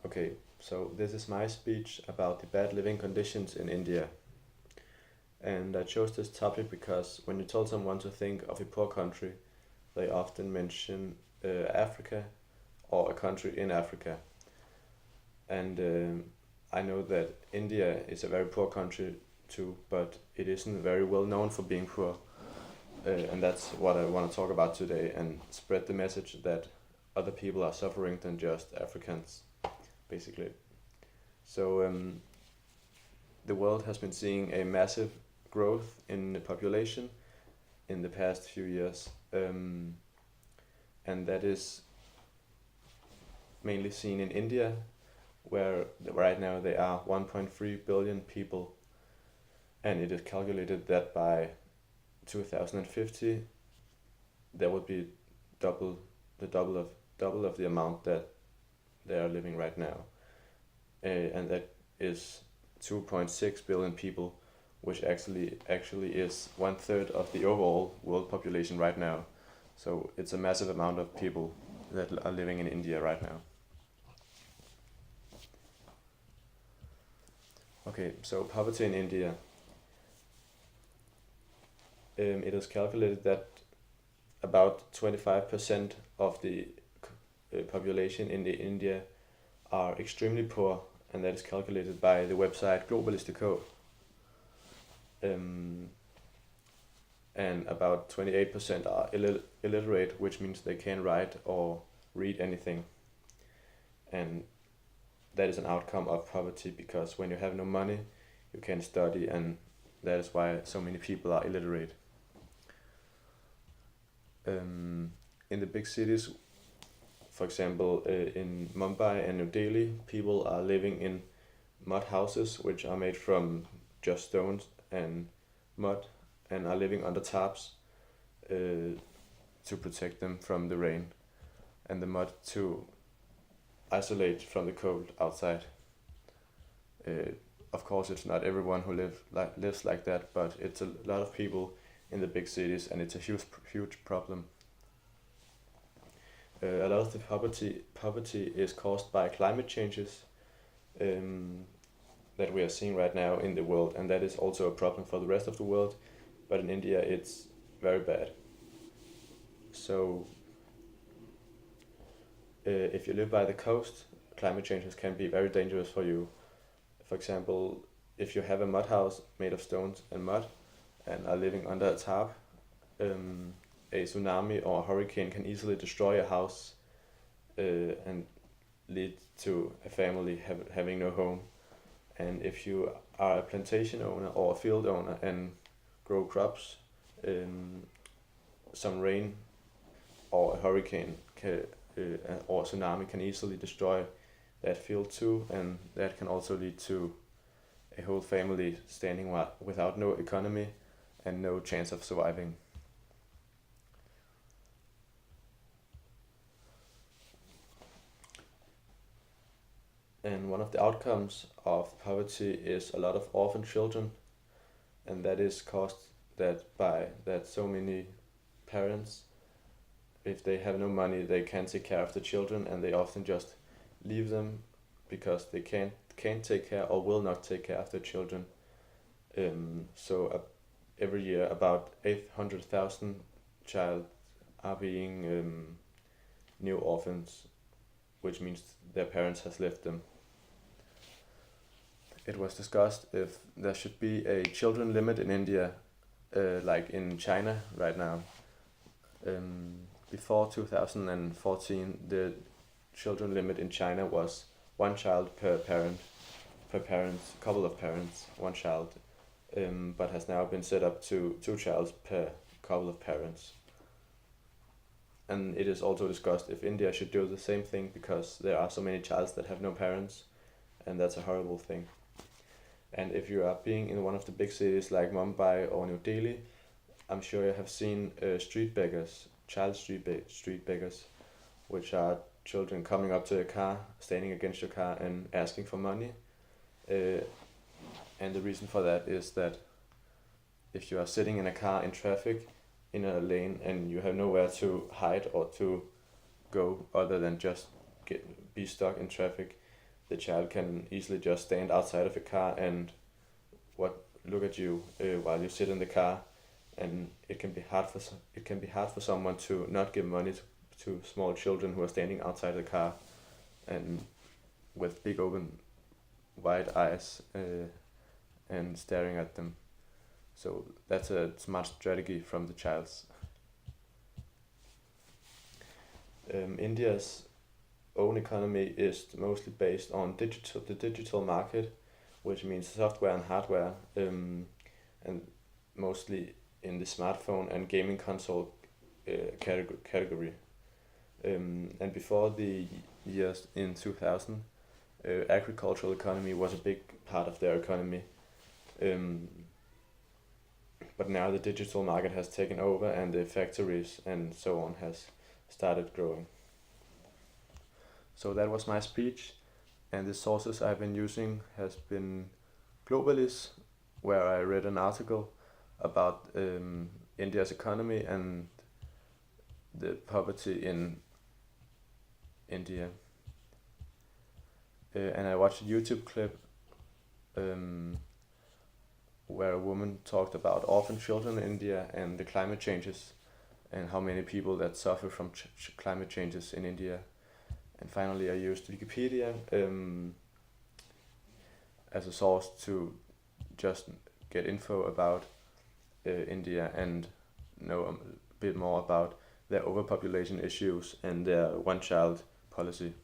Okay, so this is my speech about the bad living conditions in India. And I chose this topic because when you tell someone to think of a poor country, they often mention Africa or a country in Africa. And I know that India is a very poor country too, but it isn't very well known for being poor. And that's what I want to talk about today and spread the message that other people are suffering than just Africans, basically. So the world has been seeing a massive growth in the population in the past few years, and that is mainly seen in India, where right now there are 1.3 billion people, and it is calculated that by 2050 there will be double the double of the amount that they are living right now, and that is 2.6 billion people, which actually is one third of the overall world population right now. So it's a massive amount of people that are living in India right now. Okay, so poverty in India. It is calculated that about 25% of the population in India are extremely poor, and that is calculated by the website Globalistico. Um, and about 28% are illiterate, which means they can't write or read anything. And that is an outcome of poverty, because when you have no money, you can't study, and that is why so many people are illiterate. In the big cities, for example, in Mumbai and New Delhi, people are living in mud houses, which are made from just stones and mud, and are living under tarps to protect them from the rain and the mud, to isolate from the cold outside. Of course, it's not everyone who lives like that, but it's a lot of people in the big cities, and it's a huge problem. A lot of the poverty is caused by climate changes um, that we are seeing right now in the world, and that is also a problem for the rest of the world. But in India, it's very bad. So, if you live by the coast, climate changes can be very dangerous for you. For example, if you have a mud house made of stones and mud and are living under a tarp, um, a tsunami or a hurricane can easily destroy your house and lead to a family having no home. And if you are a plantation owner or a field owner and grow crops, um, some rain or a hurricane or tsunami can easily destroy that field too, and that can also lead to a whole family standing without no economy and no chance of surviving. And one of the outcomes of poverty is a lot of orphan children, and that is caused that so many parents, if they have no money, they can't take care of the children, and they often just leave them because they can't take care or will not take care of their children. So every year about 800,000 child are being new orphans, which means their parents has left them. It was discussed if there should be a children limit in India, like in China right now. Before 2014, the children limit in China was one child per parent, couple of parents, one child, but has now been set up to two childs per couple of parents. And it is also discussed if India should do the same thing, because there are so many childs that have no parents, and that's a horrible thing. And if you are being in one of the big cities like Mumbai or New Delhi, I'm sure you have seen street beggars, street beggars, which are children coming up to your car, standing against your car, and asking for money. Uh, and the reason for that is that if you are sitting in a car in traffic in a lane and you have nowhere to hide or to go other than just be stuck in traffic, the child can easily just stand outside of a car and look at you while you sit in the car, and it can be hard for someone to not give money to small children who are standing outside the car and with big open wide eyes and staring at them. So that's a smart strategy from the child's. India's own economy is mostly based on the digital market, which means software and hardware, and mostly in the smartphone and gaming console category. And before the years in 2000, agricultural economy was a big part of their economy. But now the digital market has taken over, and the factories and so on has started growing. So that was my speech, and the sources I've been using has been Globalis, where I read an article about India's economy and the poverty in India. And I watched a YouTube clip where a woman talked about orphan children in India and the climate changes and how many people that suffer from climate changes in India. And finally, I used Wikipedia as a source to just get info about India and know a bit more about their overpopulation issues and their one-child policy.